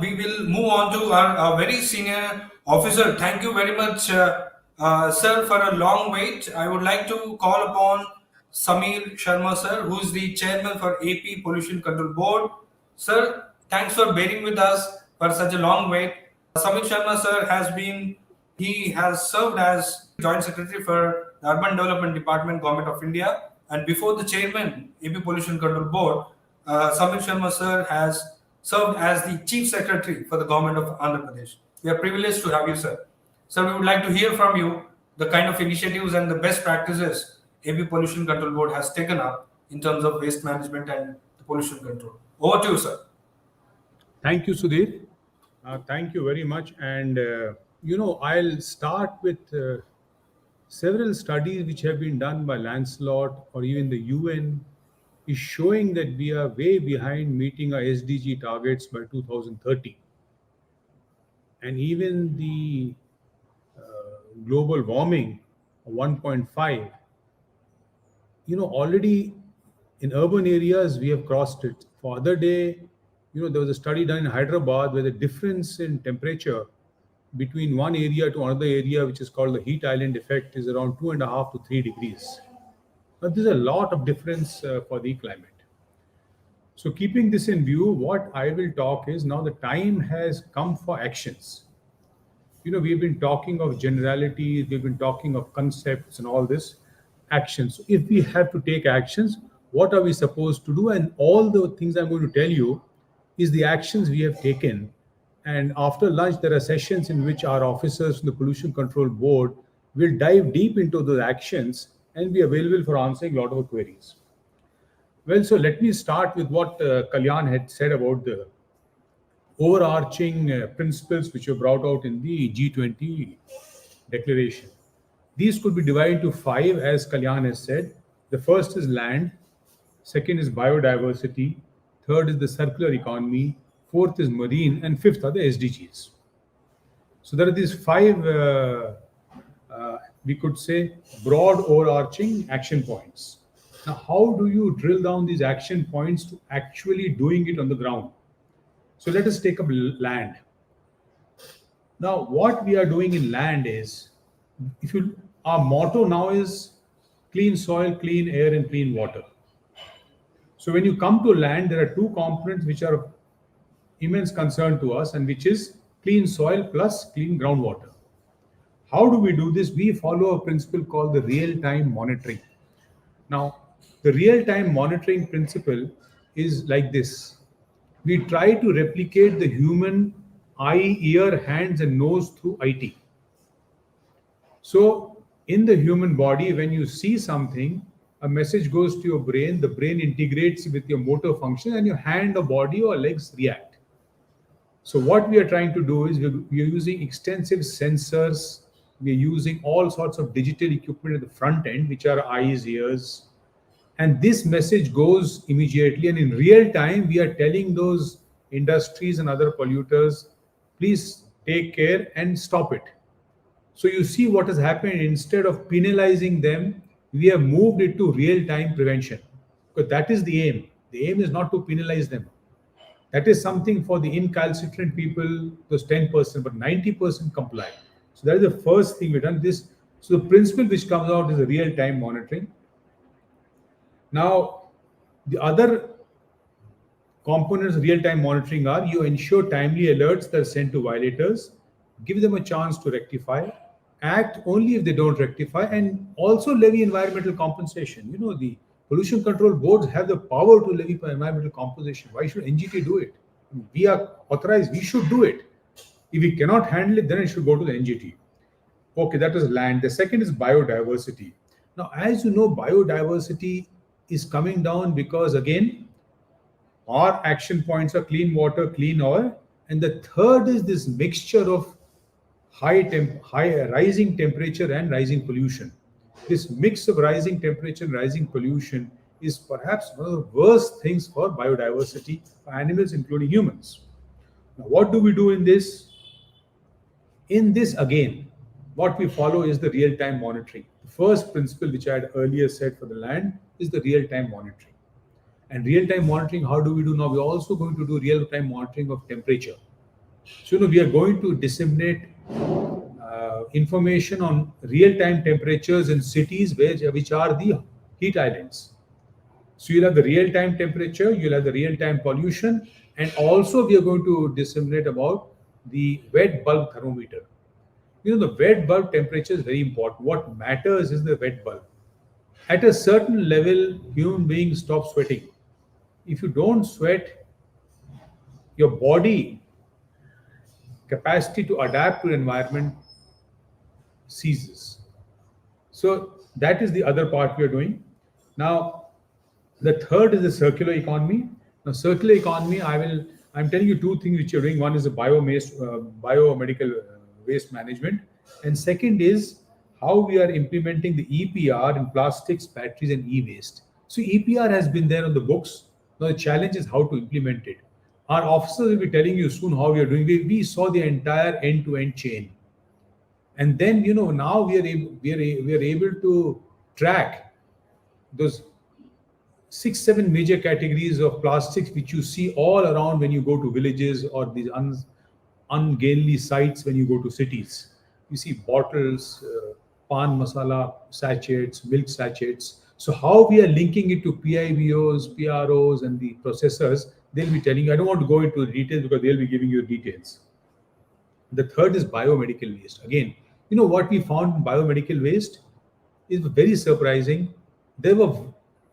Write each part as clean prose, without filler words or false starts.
we will move on to our very senior officer. Thank you very much, sir, for a long wait. I would like to call upon Sharma, sir, who is the chairman for AP Pollution Control Board. Sir, thanks for bearing with us for such a long wait. Sharma, sir, he has served as Joint Secretary for the Urban Development Department, Government of India, and before the chairman, AP Pollution Control Board, Sharma, sir, has served as the Chief Secretary for the Government of Andhra Pradesh. We are privileged to have you, sir. Sir, we would like to hear from you the kind of initiatives and the best practices AP Pollution Control Board has taken up in terms of waste management and the pollution control. Over to you, sir. Thank you, Sudhir. Thank you very much. And, I'll start with several studies which have been done by Lancelot or even the UN is showing that we are way behind meeting our SDG targets by 2030. And even the global warming of 1.5, already in urban areas we have crossed it. For other day, there was a study done in Hyderabad where the difference in temperature between one area to another area, which is called the heat island effect, is around 2.5 to 3 degrees. But there's a lot of difference for the climate. So keeping this in view, what I will talk is now the time has come for actions. We've been talking of generalities, we've been talking of concepts and all this actions. So if we have to take actions, what are we supposed to do? And all the things I'm going to tell you is the actions we have taken. And after lunch, there are sessions in which our officers from the Pollution Control Board will dive deep into those actions and be available for answering a lot of queries. Well, so let me start with what Kalyan had said about the overarching principles which were brought out in the G20 declaration. These could be divided into 5, as Kalyan has said. The first is land, second is biodiversity, third is the circular economy, fourth is marine, and fifth are the SDGs. So there are these 5, we could say, broad overarching action points. Now, how do you drill down these action points to actually doing it on the ground? So let us take up land. Now, what we are doing in land is, our motto now is clean soil, clean air, and clean water. So when you come to land, there are 2 components which are of immense concern to us, and which is clean soil plus clean groundwater. How do we do this? We follow a principle called the real-time monitoring. Now, the real-time monitoring principle is like this. We try to replicate the human eye, ear, hands, and nose through IT. So in the human body, when you see something, a message goes to your brain, the brain integrates with your motor function, and your hand or body or legs react. So what we are trying to do is we are using extensive sensors, we are using all sorts of digital equipment at the front end, which are eyes, ears, and this message goes immediately, and in real time, we are telling those industries and other polluters, please take care and stop it. So you see what has happened. Instead of penalizing them, we have moved it to real-time prevention, because that is the aim. The aim is not to penalize them. That is something for the incalcitrant people, those 10%, but 90% comply. So that is the first thing we've done. So the principle which comes out is the real-time monitoring. Now, the other components of real-time monitoring are you ensure timely alerts that are sent to violators, give them a chance to rectify, act only if they don't rectify, and also levy environmental compensation. The pollution control boards have the power to levy environmental compensation. Why should NGT do it? We are authorized, we should do it. If we cannot handle it, then it should go to the NGT. Okay, that is land. The second is biodiversity. Now, as you know, biodiversity is coming down because, again, our action points are clean water, clean oil, and the third is this mixture of high rising temperature and rising pollution. This mix of rising temperature and rising pollution is perhaps one of the worst things for biodiversity for animals, including humans. Now, what do we do in this? In this, again, what we follow is the real-time monitoring. The first principle, which I had earlier said for the land, is the real-time monitoring. And real-time monitoring, how do we do now? We're also going to do real-time monitoring of temperature. So, we are going to disseminate information on real-time temperatures in cities which are the heat islands. So you'll have the real-time temperature, you'll have the real-time pollution, and also we are going to disseminate about the wet bulb thermometer. The wet bulb temperature is very important. What matters is the wet bulb. At a certain level, human beings stop sweating. If you don't sweat, your body capacity to adapt to environment ceases. So that is the other part we are doing. Now, the third is the circular economy. Now, circular economy, I'm telling you two things which you're doing. One is the biomedical waste management, and second is how we are implementing the EPR in plastics, batteries, and e-waste. So EPR has been there on the books. Now the challenge is how to implement it. Our officers will be telling you soon how we are doing. We saw the entire end-to-end chain, and then now we are able to track those 6 7 major categories of plastics which you see all around when you go to villages or these ungainly sites when you go to cities. You see bottles, pan masala sachets, milk sachets. So how we are linking it to PIBOs, PROs, and the processors, they'll be telling you. I don't want to go into details because they'll be giving you details. The third is biomedical waste. Again, what we found in biomedical waste is very surprising. There were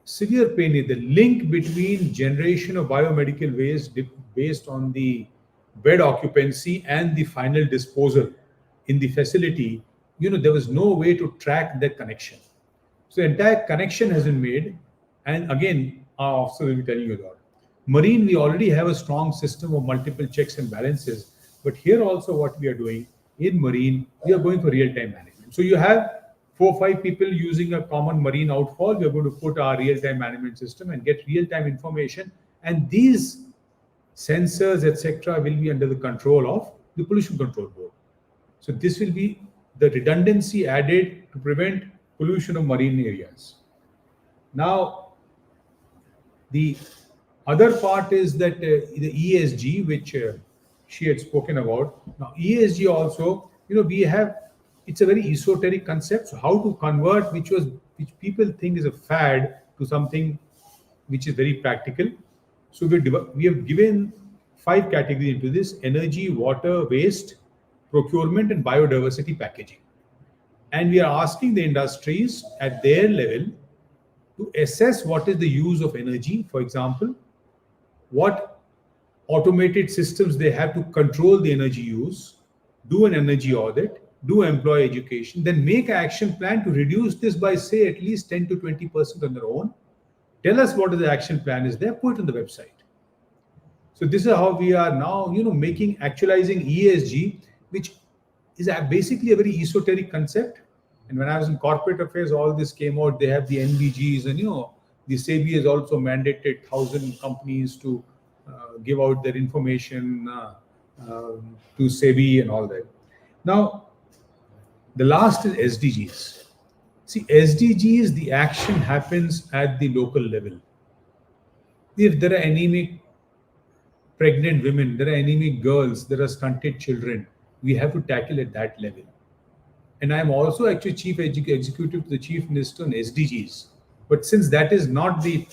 severe pain. The link between generation of biomedical waste based on the bed occupancy and the final disposal in the facility, there was no way to track that connection. So the entire connection has been made. And again, our officer will be telling you about. Marine, we already have a strong system of multiple checks and balances. But here also what we are doing in marine, we are going for real-time management. So you have 4 5 people using a common marine outfall. We are going to put our real-time management system and get real-time information. And these sensors, etc., will be under the control of the Pollution Control Board. So this will be the redundancy added to prevent pollution of marine areas. Now, the other part is that the ESG, which she had spoken about. Now, ESG also, we have, it's a very esoteric concept. So how to convert which people think is a fad to something which is very practical. So we have given 5 categories into this: energy, water, waste, procurement, and biodiversity packaging. And we are asking the industries at their level to assess what is the use of energy, for example, what automated systems they have to control the energy use, do an energy audit, do employee education, then make an action plan to reduce this by, say, at least 10 to 20% on their own. Tell us what the action plan is there, put it on the website. So this is how we are now, actualizing ESG, which is basically a very esoteric concept. And when I was in corporate affairs, all this came out. They have the NBGs, and the SEBI has also mandated 1,000 companies to give out their information to SEBI and all that. Now, the last is SDGs. See, SDGs, the action happens at the local level. If there are anemic pregnant women, there are anemic girls, there are stunted children, we have to tackle at that level. And I'm also actually chief executive to the chief minister on SDGs. But since that is not the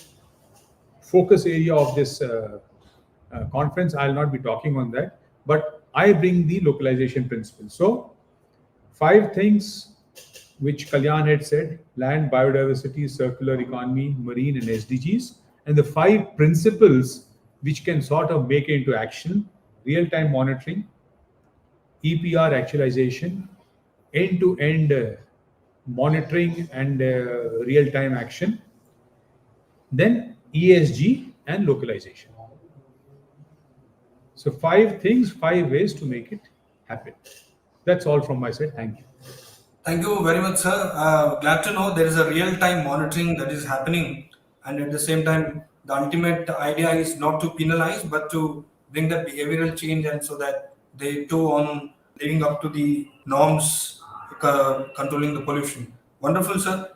focus area of this conference, I'll not be talking on that. But I bring the localization principle. So 5 things which Kalyan had said: land, biodiversity, circular economy, marine, and SDGs. And the 5 principles which can sort of make it into action: real-time monitoring, EPR actualization, end-to-end monitoring and real-time action, then ESG and localization. So 5 things, 5 ways to make it happen. That's all from my side. Thank you. Thank you very much, sir. Glad to know there is a real-time monitoring that is happening, and at the same time, the ultimate idea is not to penalize, but to bring that behavioral change, and so that they too on living up to the norms controlling the pollution. Wonderful, sir.